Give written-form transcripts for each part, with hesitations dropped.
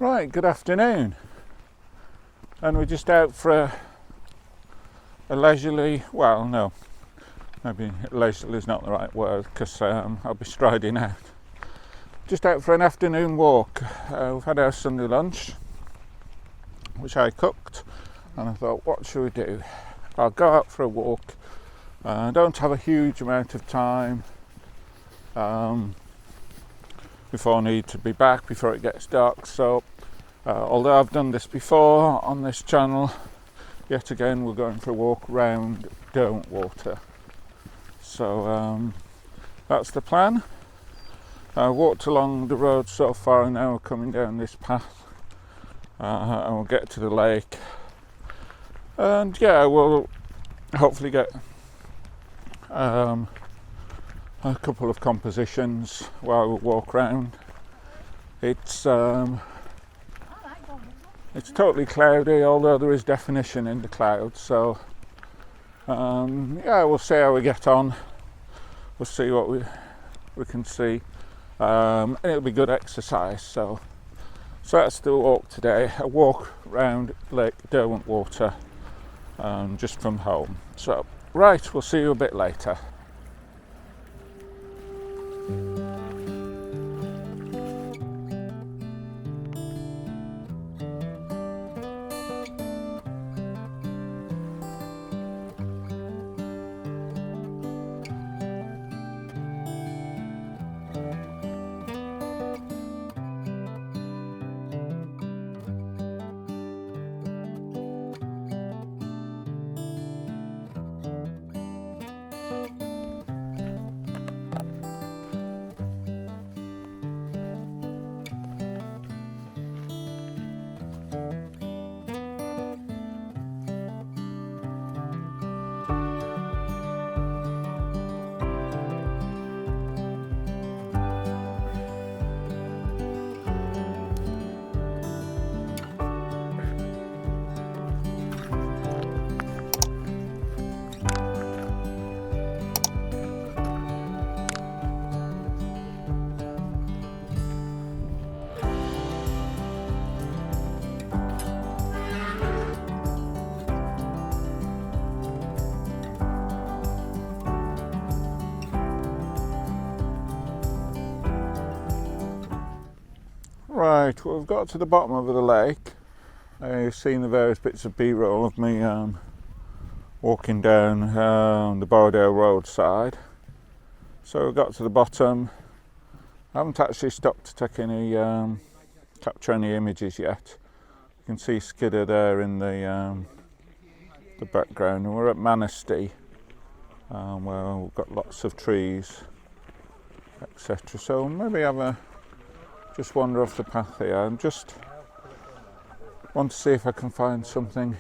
Right, good afternoon, and we're just out for a leisurely, well no, maybe leisurely is not the right word because I'll be striding out. Just out for an afternoon walk. We've had our Sunday lunch, which I cooked, and I thought, what should we do? I'll go out for a walk. I don't have a huge amount of time before I need to be back before it gets dark, so although I've done this before on this channel, yet again we're going for a walk around Derwent Water. So that's the plan. I walked along the road so far, and now we're coming down this path, and we'll get to the lake, and yeah, we'll hopefully get a couple of compositions while we walk around. It's totally cloudy, although there is definition in the clouds, so yeah, we'll see how we get on. We'll see what we can see, and it'll be good exercise. So that's the walk today, a walk around Lake Derwent Water, just from home. So right, we'll see you a bit later. Right, well, we've got to the bottom of the lake. You've seen the various bits of B-roll of me walking down the Borrowdale roadside. So we've got to the bottom. I haven't actually stopped to take any capture any images yet. You can see Skidder there in the background, and we're at Manistee, where we've got lots of trees, etc. So maybe just wander off the path here and just want to see if I can find something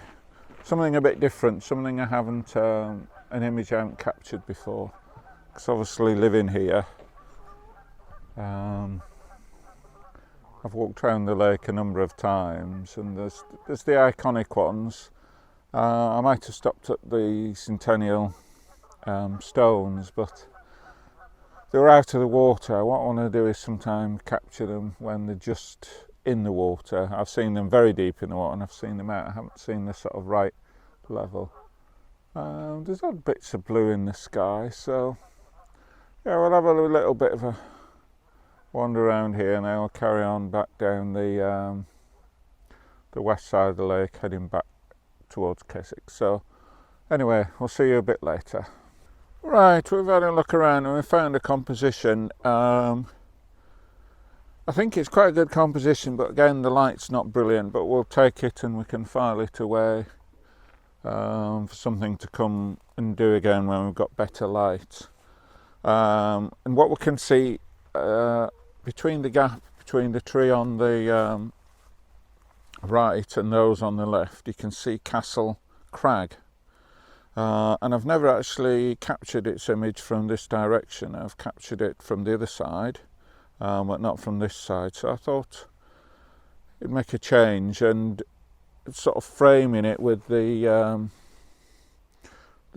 a bit different, something I haven't, an image I haven't captured before. Because obviously living here, I've walked around the lake a number of times, and there's the iconic ones. I might have stopped at the Centennial stones, but they were out of the water. What I want to do is sometime capture them when they're just in the water. I've seen them very deep in the water, and I've seen them out. I haven't seen the sort of right level. There's odd bits of blue in the sky, so yeah, we'll have a little bit of a wander around here, and I'll carry on back down the west side of the lake, heading back towards Keswick. So anyway, we'll see you a bit later. Right, we've had a look around and we found a composition. I think it's quite a good composition, but again the light's not brilliant, but we'll take it and we can file it away for something to come and do again when we've got better light. And what we can see between the gap between the tree on the right and those on the left, you can see Castle Crag. And I've never actually captured its image from this direction. I've captured it from the other side, but not from this side. So I thought it'd make a change and sort of framing it with the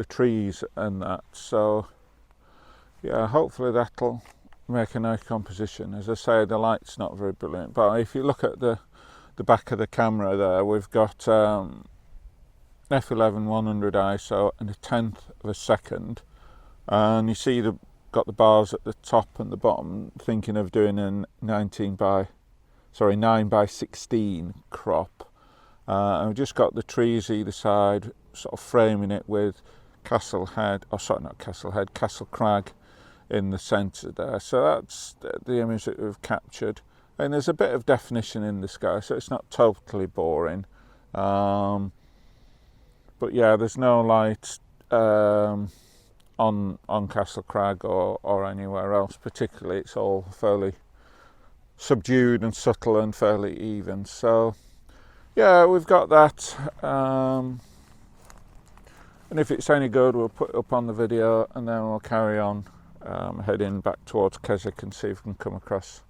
trees and that. So yeah, hopefully that'll make a nice composition. As I say, the light's not very brilliant, but if you look at the the back of the camera there, we've got f11 100 ISO and a 1/10 of a second, and you see got the bars at the top and the bottom, thinking of doing a 9 by 16 crop, and we've just got the trees either side sort of framing it with Castle Crag in the centre there. So that's the image that we've captured, and there's a bit of definition in the sky, so it's not totally boring, but yeah, there's no light on Castle Crag or anywhere else particularly. It's all fairly subdued and subtle and fairly even. So yeah, we've got that, and if it's any good, we'll put it up on the video, and then we'll carry on heading back towards Keswick and see if we can come across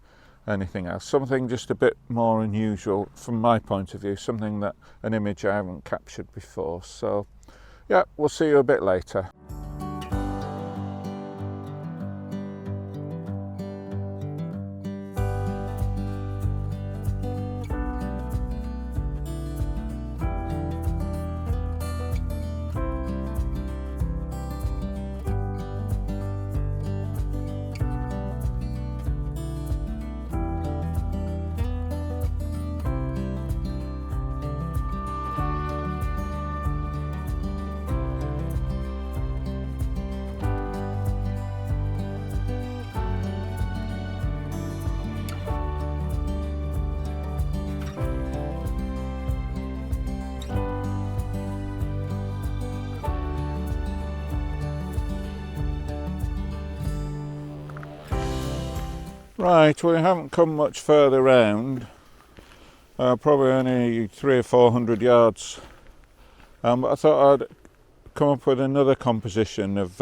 anything else, something just a bit more unusual from my point of view, something an image I haven't captured before. So yeah, we'll see you a bit later. Right, we haven't come much further round, probably only 300 or 400 yards, but I thought I'd come up with another composition of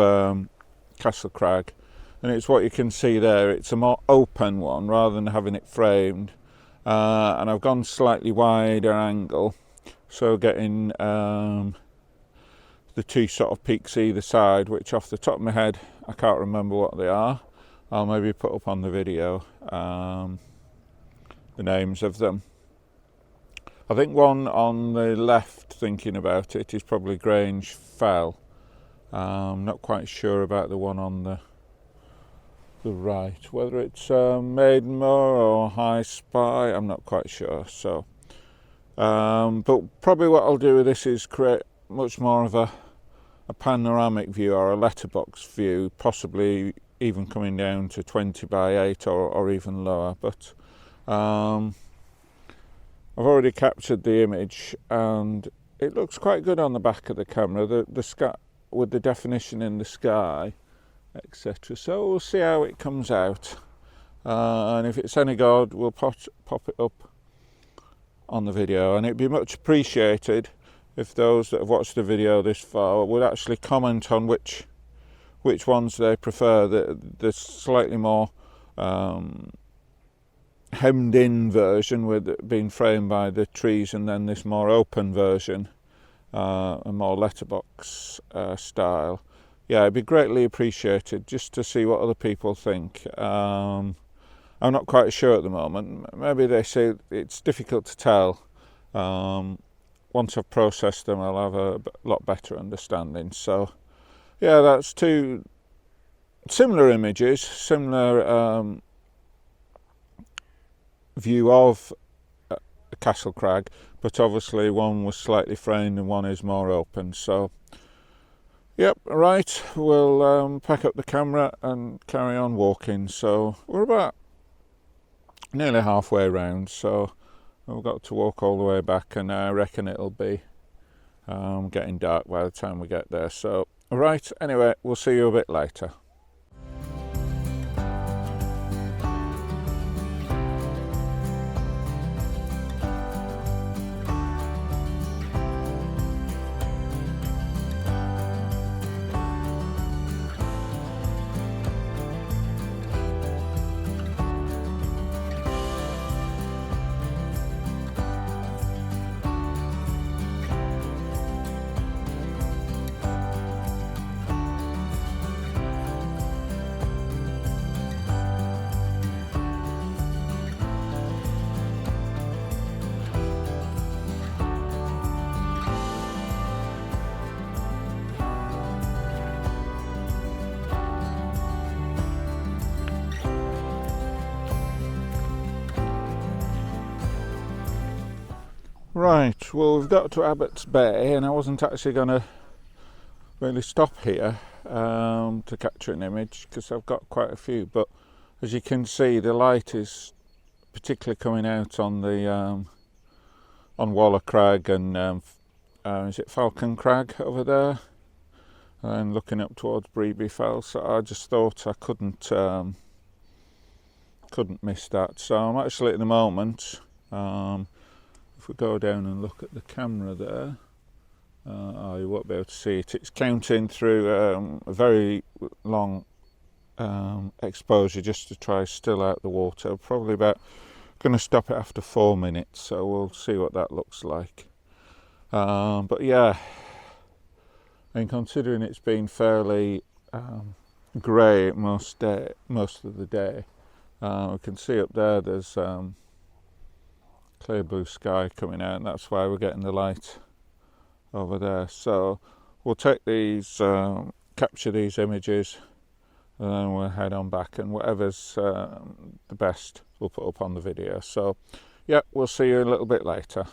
Castle Crag, and it's what you can see there. It's a more open one rather than having it framed, and I've gone slightly wider angle, so getting the two sort of peaks either side, which off the top of my head I can't remember what they are. I'll maybe put up on the video the names of them. I think one on the left, thinking about it, is probably Grange Fell. I'm not quite sure about the one on the right, whether it's Maidenmoor or High Spy, I'm not quite sure. So, but probably what I'll do with this is create much more of a panoramic view or a letterbox view, possibly even coming down to 20 by 8 or even lower. But I've already captured the image and it looks quite good on the back of the camera, the sky, with the definition in the sky, etc. So we'll see how it comes out, and if it's any good, we'll pop it up on the video. And it'd be much appreciated if those that have watched the video this far would actually comment on which ones they prefer, the slightly more hemmed in version with it being framed by the trees, and then this more open version, a more letterbox style. Yeah, it'd be greatly appreciated just to see what other people think. I'm not quite sure at the moment. Maybe they say it's difficult to tell. Once I've processed them, I'll have a lot better understanding. So yeah, that's two similar images, similar view of Castle Crag, but obviously one was slightly framed and one is more open. So yep, right, we'll pack up the camera and carry on walking. So we're about nearly halfway round, so we've got to walk all the way back, and I reckon it'll be getting dark by the time we get there. So right, anyway, we'll see you a bit later. Right, well, we've got to Abbot's Bay, and I wasn't actually going to really stop here to capture an image because I've got quite a few, but as you can see, the light is particularly coming out on the on Waller Crag and is it Falcon Crag over there, and looking up towards Breby Fell. So I just thought I couldn't miss that. So I'm actually at the moment, if we go down and look at the camera there, oh, you won't be able to see it. It's counting through a very long exposure just to try still out the water. Probably about going to stop it after 4 minutes, so we'll see what that looks like. But yeah, and considering it's been fairly grey most of the day, we can see up there there's clear blue sky coming out, and that's why we're getting the light over there. So we'll take these, capture these images, and then we'll head on back, and whatever's the best we'll put up on the video. So yeah, we'll see you a little bit later.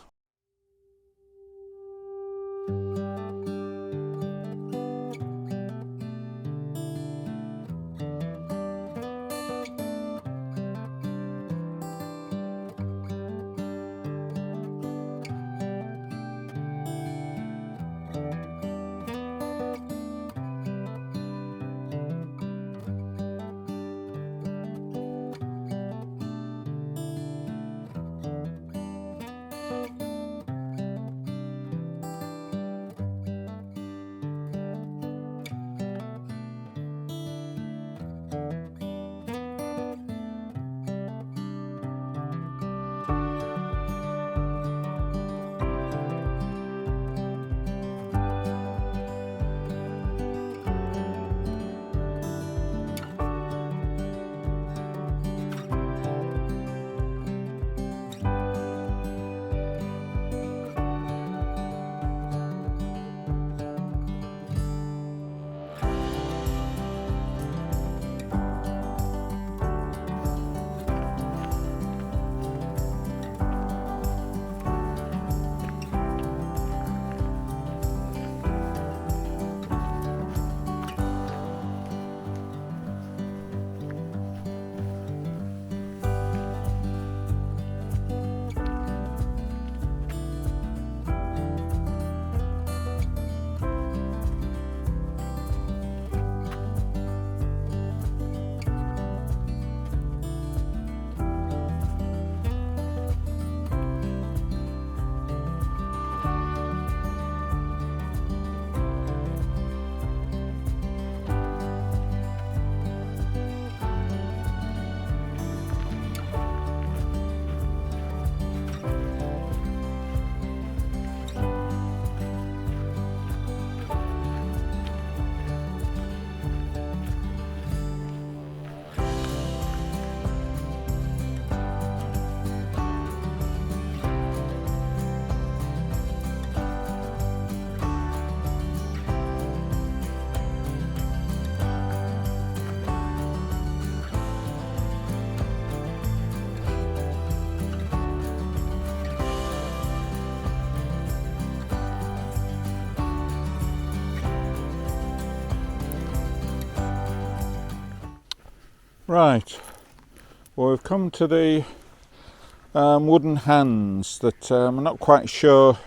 Right, well, we've come to the wooden hands that I'm not quite sure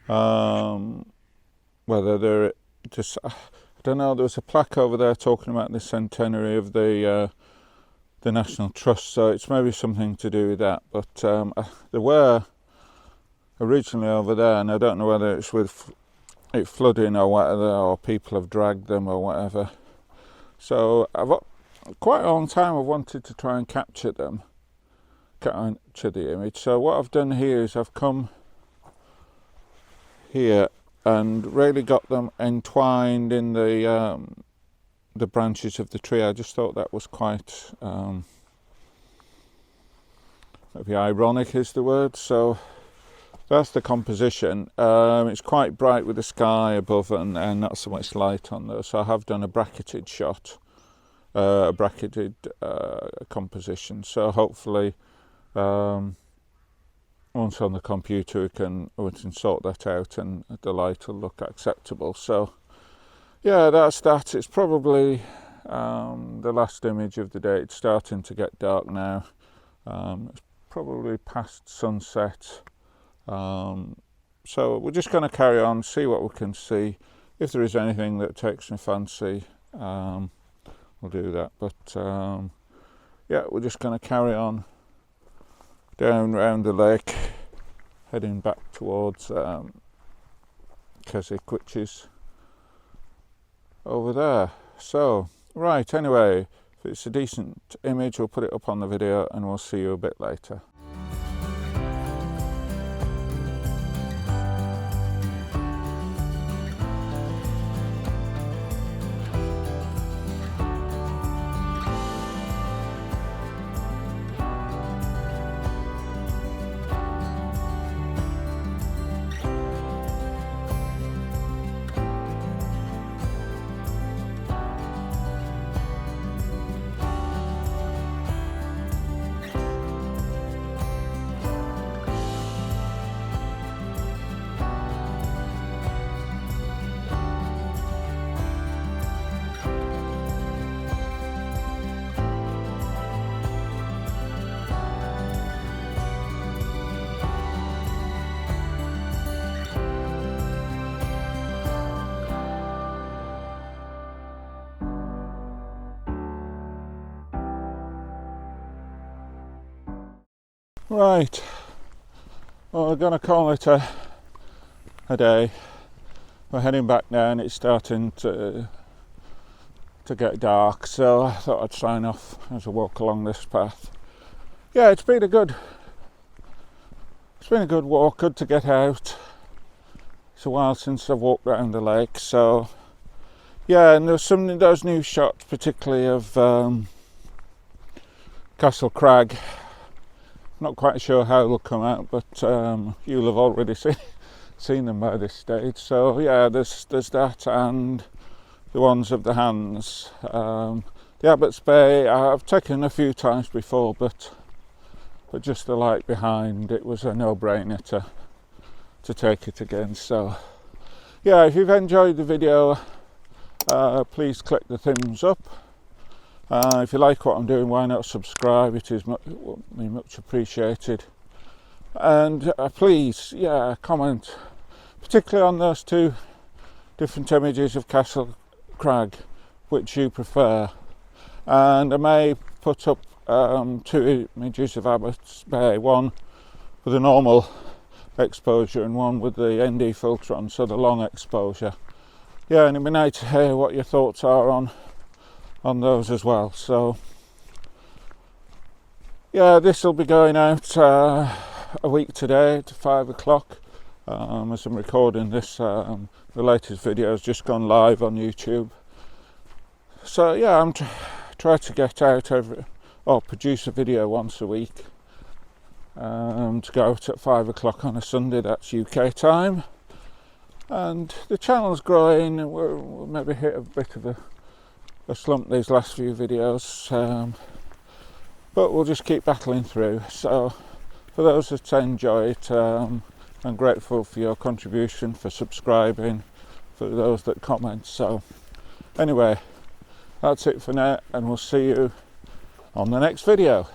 whether they're just, I don't know, there was a plaque over there talking about the centenary of the National Trust, so it's maybe something to do with that, but there were originally over there, and I don't know whether it's with it flooding or whatever, or people have dragged them or whatever. So quite a long time I've wanted to try and capture the image. So what I've done here is I've come here and really got them entwined in the branches of the tree. I just thought that was quite maybe ironic is the word. So that's the composition. It's quite bright with the sky above and not so much light on those. So I have done a bracketed shot. A bracketed composition, so hopefully once on the computer we can sort that out and the light will look acceptable. So yeah, that's that. It's probably the last image of the day. It's starting to get dark now. It's probably past sunset. So we're just going to carry on, see what we can see. If there is anything that takes me fancy, we'll do that. But yeah, we're just going to carry on down round the lake, heading back towards Keswick, which is over there. So right, anyway, if it's a decent image, we'll put it up on the video and we'll see you a bit later. Right, well, we're going to call it a day. We're heading back now and it's starting to get dark, so I thought I'd sign off as I walk along this path. Yeah, it's been a good walk, good to get out. It's a while since I've walked around the lake, so yeah, and there's some of those new shots, particularly of Castle Crag. Not quite sure how they'll come out, but you'll have already seen them by this stage. So yeah, there's that, and the ones of the hands. The Abbot's Bay I've taken a few times before, but just the light behind, it was a no-brainer to take it again. So yeah, if you've enjoyed the video, please click the thumbs up. If you like what I'm doing, why not subscribe? It is much appreciated. And please, yeah, comment, particularly on those two different images of Castle Crag, which you prefer. And I may put up two images of Abbot's Bay, one with a normal exposure and one with the ND filter on, so the long exposure. Yeah, and it'd be nice to hear what your thoughts are on those as well. So yeah, this will be going out a week today at 5 o'clock. As I'm recording this, the latest video has just gone live on YouTube. So yeah, I'm trying to get out produce a video once a week, to go out at 5 o'clock on a Sunday, that's UK time. And the channel's growing. We'll maybe hit a bit of a slump these last few videos, but we'll just keep battling through. So for those that enjoy it, I'm grateful for your contribution, for subscribing, for those that comment. So anyway, that's it for now, and we'll see you on the next video.